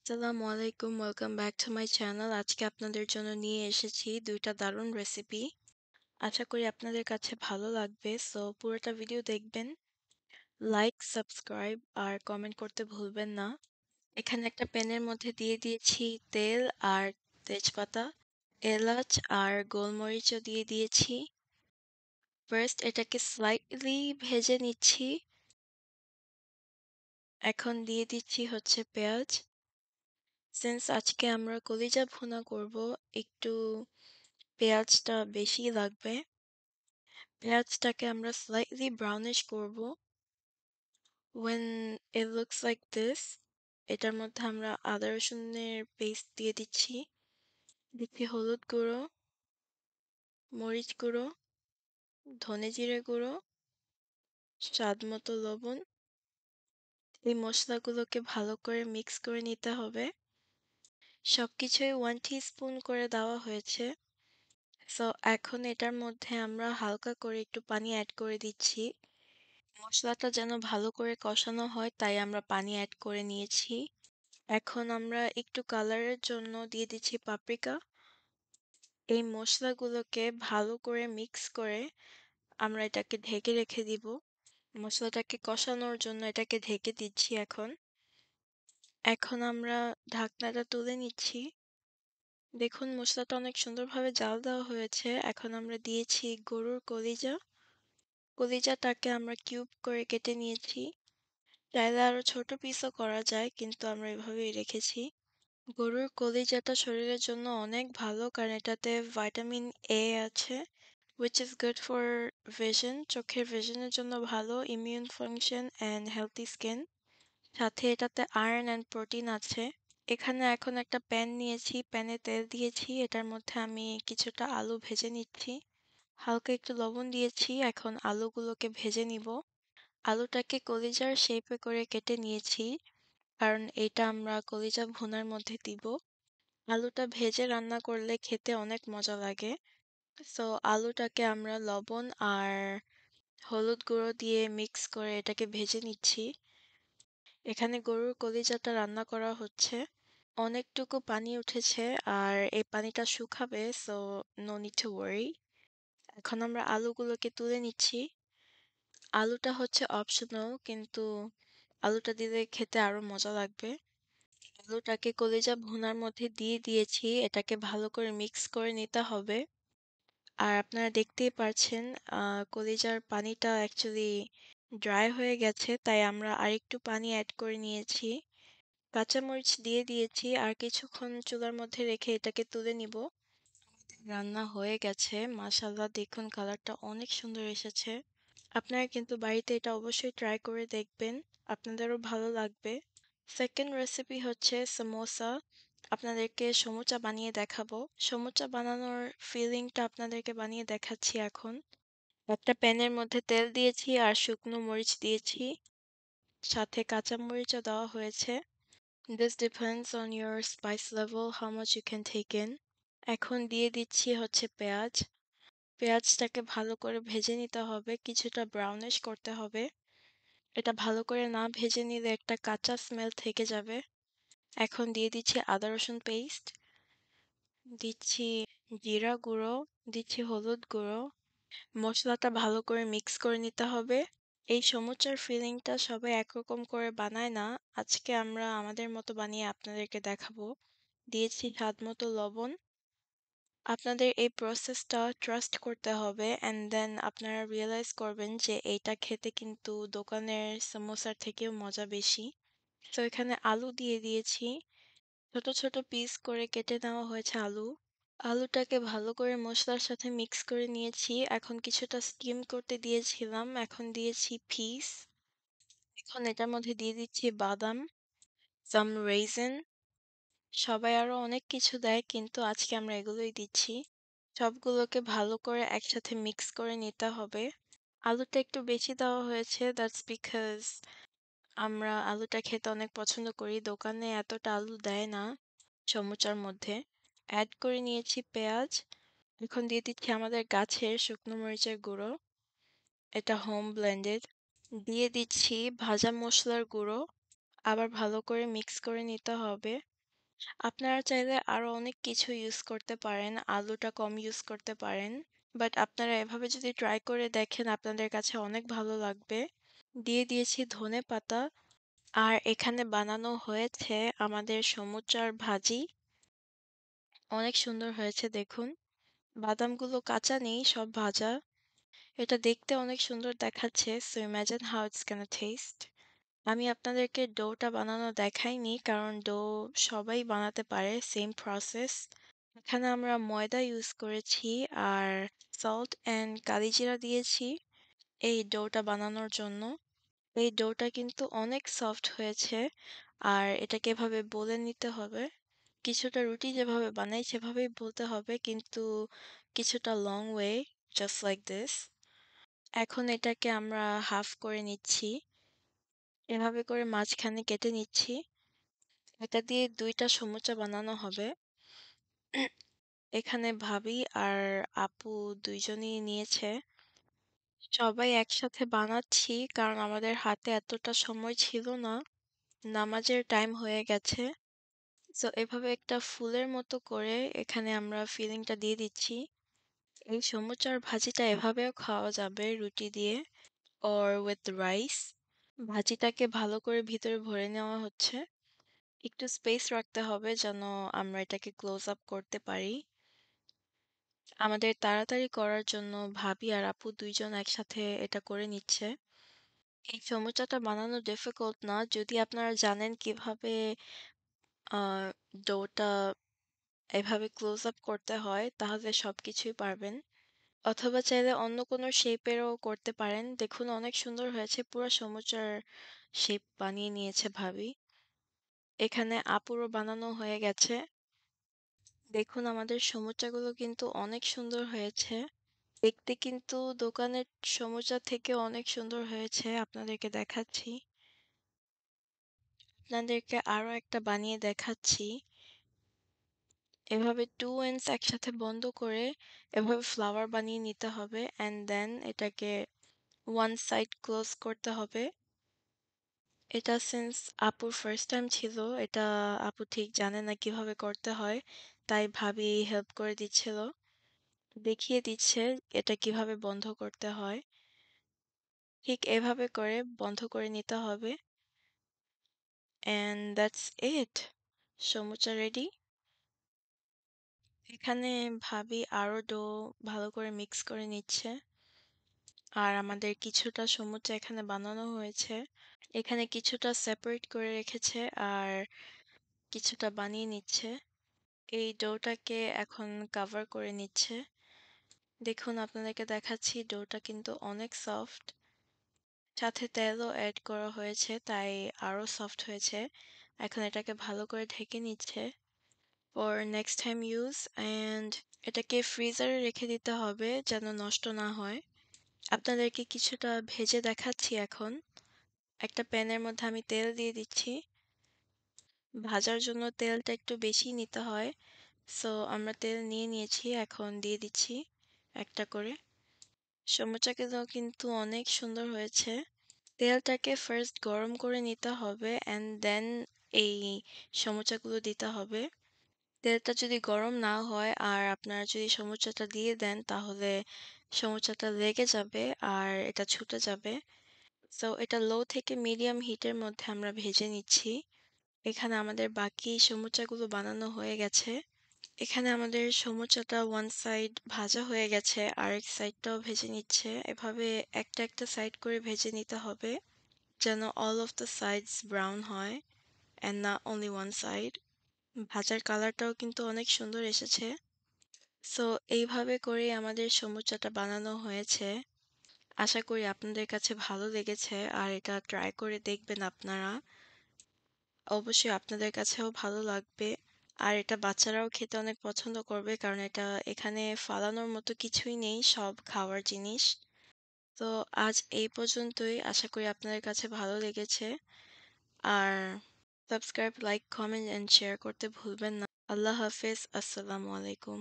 আসসালামু আলাইকুম, welcome back to my channel. আজকে আপনাদের জন্য নিয়ে এসেছি ২ টা দারুণ রেসিপি। আশা করি আপনাদের কাছে ভালো লাগবে। সো পুরোটা ভিডিও দেখবেন। লাইক, সাবস্ক্রাইব আর কমেন্ট করতে ভুলবেন না। এখানে একটা প্যানের মধ্যে দিয়ে দিয়েছি তেল আর তেজপাতা, এলাচ আর গোলমরিচও দিয়ে দিয়েছি। ফার্স্ট এটাকে স্লাইটলি ভেজে নিচ্ছি। এখন দিয়ে দিচ্ছি হচ্ছে পেঁয়াজ। সিন্স আজকে আমরা কলিজা ভুনা করব, একটু পেঁয়াজটা বেশিই লাগবে। পেঁয়াজটাকে আমরা slightly brownish করব। When it looks like this, এটার মধ্যে আমরা আদা রসুনের পেস্ট দিয়ে দিচ্ছি। দিচ্ছি হলুদ গুঁড়ো, মরিচ গুঁড়ো, ধনে জিরে গুঁড়ো, স্বাদ মতো লবণ। এই মশলাগুলোকে ভালো করে মিক্স করে নিতে হবে। সবকিছুই 1 টিস্পুন করে দেওয়া হয়েছে। সো এখন এটার মধ্যে আমরা হালকা করে একটু পানি অ্যাড করে দিচ্ছি। মশলাটা যেন ভালো করে কষানো হয় তাই আমরা পানি অ্যাড করে নিয়েছি। এখন আমরা একটু কালারের জন্য দিয়ে দিচ্ছি পাপরিকা। এই মশলাগুলোকে ভালো করে মিক্স করে আমরা এটাকে ঢেকে রেখে দিব। মশলাটাকে কষানোর জন্য এটাকে ঢেকে দিচ্ছি এখন। এখন আমরা ঢাকনাটা তুলে নিচ্ছি। দেখুন মশলাটা অনেক সুন্দরভাবে জাল দেওয়া হয়েছে। এখন আমরা দিয়েছি গরুর কলিজা। কলিজাটাকে আমরা কিউব করে কেটে নিয়েছি। চাইলে আরো ছোট পিসও করা যায় কিন্তু আমরা এভাবেই রেখেছি। গরুর কলিজাটা শরীরের জন্য অনেক ভালো কারণ এটাতে ভিটামিন এ আছে which is good for vision, চোখের ভিশনের জন্য ভালো, immune function and healthy skin। সাথে এটাতে আয়রন অ্যান্ড প্রোটিন আছে। এখানে এখন একটা প্যান নিয়েছি, প্যানে তেল দিয়েছি, এটার মধ্যে আমি কিছুটা আলু ভেজে নিচ্ছি। হালকা একটু লবণ দিয়েছি, এখন আলুগুলোকে ভেজে নিব। আলুটাকে কলিজার শেপে করে কেটে নিয়েছি কারণ এটা আমরা কলিজা ভুনার মধ্যে দিব। আলুটা ভেজে রান্না করলে খেতে অনেক মজা লাগে। সো আলুটাকে আমরা লবণ আর হলুদ গুঁড়ো দিয়ে মিক্স করে এটাকে ভেজে নিচ্ছি। এখানে গরুর কলিজাটা রান্না করা হচ্ছে। অনেকটুকু পানি উঠেছে আর এই পানিটা শুকাবে, so no need to worry. এখন আমরা আলুগুলোকে তুলে নিচ্ছি। আলুটা হচ্ছে অপশনাল কিন্তু আলুটা দিলে খেতে আরো মজা লাগবে। আলুটাকে কলিজা ভুনার মধ্যে দিয়ে দিয়েছি, এটাকে ভালো করে মিক্স করে নিতে হবে। আর আপনারা দেখতেই পারছেন কলিজার পানিটা অ্যাকচুয়ালি ড্রাই হয়ে গেছে তাই আমরা আরেকটু পানি অ্যাড করে নিয়েছি। কাঁচামরিচ দিয়ে দিয়েছি আর কিছুক্ষণ চুলার মধ্যে রেখে এটাকে তুলে নিব। রান্না হয়ে গেছে, মাশাআল্লাহ দেখুন কালারটা অনেক সুন্দর এসেছে। আপনারা কিন্তু বাড়িতে এটা অবশ্যই ট্রাই করে দেখবেন, আপনাদেরও ভালো লাগবে। সেকেন্ড রেসিপি হচ্ছে সামোসা। আপনাদেরকে সমুচা বানিয়ে দেখাবো। সমুচা বানানোর ফিলিংটা আপনাদেরকে বানিয়ে দেখাচ্ছি এখন। একটা প্যানের মধ্যে তেল দিয়েছি আর শুকনো মরিচ দিয়েছি। সাথে কাঁচা মরিচও দেওয়া হয়েছে। This depends on your spice level, how much you can take in. এখন দিয়ে দিচ্ছি হচ্ছে পেঁয়াজ। পেঁয়াজটাকে ভালো করে ভেজে নিতে হবে, কিছুটা ব্রাউনিশ করতে হবে। এটা ভালো করে না ভেজে নিলে একটা কাঁচা স্মেল থেকে যাবে। এখন দিয়ে দিচ্ছি আদা রসুন পেস্ট, দিচ্ছি জিরা গুঁড়ো, দিচ্ছি হলুদ গুঁড়ো। মশলাটা ভালো করে মিক্স করে নিতে হবে। এই সমুচার ফিলিংটা সবাই একরকম করে বানায় না। আজকে আমরা আমাদের মতো বানিয়ে আপনাদেরকে দেখাবো। দিয়েছি স্বাদ মতো লবণ। আপনাদের এই প্রসেসটা ট্রাস্ট করতে হবে অ্যান্ড দেন আপনারা রিয়ালাইজ করবেন যে এইটা খেতে কিন্তু দোকানের সামোসার থেকেও মজা বেশি। তো এখানে আলু দিয়ে দিয়েছি। ছোট ছোট পিস করে কেটে নেওয়া হয়েছে আলু। আলুটাকে ভালো করে মসলার সাথে মিক্স করে নিয়েছি। এখন কিছুটা স্টিম করতে দিয়েছিলাম। এখন দিয়েছি পিস। এখন এটার মধ্যে দিয়ে দিচ্ছি বাদাম, সাম রেইজিন। সবাই আরো অনেক কিছু দেয় কিন্তু আজকে আমরা এগুলোই দিচ্ছি। সবগুলোকে ভালো করে একসাথে মিক্স করে নিতে হবে। আলুটা একটু বেশি দেওয়া হয়েছে, দ্যাটস বিকজ আমরা আলুটা খেতে অনেক পছন্দ করি। দোকানে এতটা আলু দেয় না সমুচার মধ্যে। অ্যাড করে নিয়েছি পেঁয়াজ। এখন দিয়ে দিচ্ছি আমাদের গাছের শুকনো মরিচের গুঁড়ো। এটা হোম ব্লেন্ডেড। দিয়ে দিচ্ছি ভাজা মশলার গুঁড়ো। আবার ভালো করে মিক্স করে নিতে হবে। আপনারা চাইলে আরো অনেক কিছু ইউজ করতে পারেন। আলুটা কম ইউজ করতে পারেন। বাট আপনারা এভাবে যদি ট্রাই করে দেখেন আপনাদের কাছে অনেক ভালো লাগবে। দিয়ে দিয়েছি ধনেপাতা। আর এখানে বানানো হয়েছে আমাদের সমুচার ভাজি। অনেক সুন্দর হয়েছে দেখুন। বাদামগুলো কাঁচা নেই, সব ভাজা। এটা দেখতে অনেক সুন্দর দেখাচ্ছে। So imagine how it's gonna taste. আমি আপনাদেরকে ডোটা বানানো দেখাইনি কারণ ডো সবাই বানাতে পারে, সেম প্রসেস। এখানে আমরা ময়দা ইউজ করেছি আর সল্ট অ্যান্ড কালিজিরা দিয়েছি এই ডোটা বানানোর জন্য। এই ডোটা কিন্তু অনেক সফট হয়েছে আর এটাকে এভাবে বলে নিতে হবে। কিছুটা রুটি যেভাবে বানাই সেভাবেই বলতে হবে কিন্তু কিছুটা long way, just like this. এখন এটাকে আমরা হাফ করে নিচ্ছি। এভাবে করে মাঝখানে কেটে নিচ্ছি। এটা দিয়ে ২ টা সমুচা বানানো হবে। এখানে ভাবি আর আপু ২ জনই নিয়েছে। সবাই একসাথে বানাচ্ছি কারণ আমাদের হাতে এতটা সময় ছিল না। নামাজের টাইম হয়ে গেছে। সো এভাবে একটা ফুলের মতো করে এখানে আমরা ফিলিংটা দিয়ে দিচ্ছি। এই সমুচার ভাজিটা এভাবেও খাওয়া যাবে রুটি দিয়ে or with rice. ভাজিটাকে ভালো করে ভিতরে ভরে নেওয়া হচ্ছে। একটু স্পেস রাখতে হবে যেন আমরা এটাকে ক্লোজ আপ করতে পারি। আমাদের তাড়াতাড়ি করার জন্য ভাবি আর আপু ২ জন একসাথে এটা করে নিচ্ছে। এই সমুচাটা বানানো ডিফিকাল্ট না। যদি আপনারা জানেন কিভাবে আ ডোটা এভাবে ক্লোজ আপ করতে হয় তাহলে সবকিছুই পারবেন। অথবা চাইলে অন্য কোনো শেপেরও করতে পারেন। দেখুন অনেক সুন্দর হয়েছে। পুরা সমুচার শেপ বানিয়ে নিয়েছে ভাবি। এখানে আপুরও বানানো হয়ে গেছে। দেখুন আমাদের সমুচাগুলো কিন্তু অনেক সুন্দর হয়েছে। দেখতে কিন্তু দোকানের সমুচা থেকে অনেক সুন্দর হয়েছে। আপনাদেরকে দেখাচ্ছি। আপনাদেরকে আরো একটা বানিয়ে দেখাচ্ছি। এভাবে 2 ends একসাথে বন্ধ করে এভাবে ফ্লাওয়ার বানিয়ে নিতে হবে অ্যান্ড দেন এটাকে ওয়ান সাইড ক্লোজ করতে হবে। এটা সিন্স আপুর ফার্স্ট টাইম ছিল, এটা আপু ঠিক জানে না কিভাবে করতে হয়। তাই ভাবি হেল্প করে দিচ্ছিল। দেখিয়ে দিচ্ছে এটা কিভাবে বন্ধ করতে হয়। ঠিক এভাবে করে বন্ধ করে নিতে হবে। And that's it. Samosa ready. এখানে ভাবি আরো ডো ভালো করে মিক্স করে নিচ্ছে। আর আমাদের কিছুটা সমুচা এখানে বানানো হয়েছে। এখানে কিছুটা সেপারেট করে রেখেছে আর কিছুটা বানিয়ে নিচ্ছে। এই ডোটাকে এখন কাভার করে নিচ্ছে। দেখুন আপনাদেরকে দেখাচ্ছি ডোটা কিন্তু অনেক সফট। সাথে তেলও এড করা হয়েছে তাই আরো সফট হয়েছে। এখন এটাকে ভালো করে ঢেকে নিচ্ছে for next time use and এটাকে ফ্রিজারে রেখে দিতে হবে যেন নষ্ট না হয়। আপনাদেরকে কিছুটা ভেজে দেখাচ্ছি এখন। একটা প্যানের মধ্যে আমি তেল দিয়ে দিচ্ছি। ভাজার জন্য তেলটা একটু বেশি নিতে হয়। সো আমরা তেল নিয়ে নিয়েছি, এখন দিয়ে দিচ্ছি একটা করে। সমুচাগুলো কিন্তু অনেক সুন্দর হয়েছে। তেলটাকে ফার্স্ট গরম করে নিতে হবে অ্যান্ড দেন এই সমুচাগুলো দিতে হবে। তেলটা যদি গরম না হয় আর আপনারা যদি সমুচাটা দিয়ে দেন তাহলে সমুচাটা লেগে যাবে আর এটা ছুটে যাবে। সো এটা লো থেকে মিডিয়াম হিটের মধ্যে আমরা ভেজে নিচ্ছি। এখানে আমাদের বাকি সমুচাগুলো বানানো হয়ে গেছে। এখানে আমাদের সমুচাটা ওয়ান সাইড ভাজা হয়ে গেছে, আরেক সাইডটাও ভেজে নিচ্ছে। এভাবে একটা একটা সাইড করে ভেজে নিতে হবে যেন all of the sides brown হয় অ্যান্ড না অনলি ওয়ান সাইড। ভাজার কালারটাও কিন্তু অনেক সুন্দর এসেছে। সো এইভাবে করেই আমাদের সমুচাটা বানানো হয়েছে। আশা করি আপনাদের কাছে ভালো লেগেছে আর এটা ট্রাই করে দেখবেন আপনারা। অবশ্যই আপনাদের কাছেও ভালো লাগবে। আর এটা বাচ্চারাও খেতে অনেক পছন্দ করবে কারণ এটা এখানে ফালানোর মতো কিছুই নেই, সব খাওয়ার জিনিস। তো আজ এই পর্যন্তই। আশা করি আপনাদের কাছে ভালো লেগেছে। আর subscribe, like, comment and share করতে ভুলবেন না। আল্লাহ হাফেজ। আসসালামু আলাইকুম।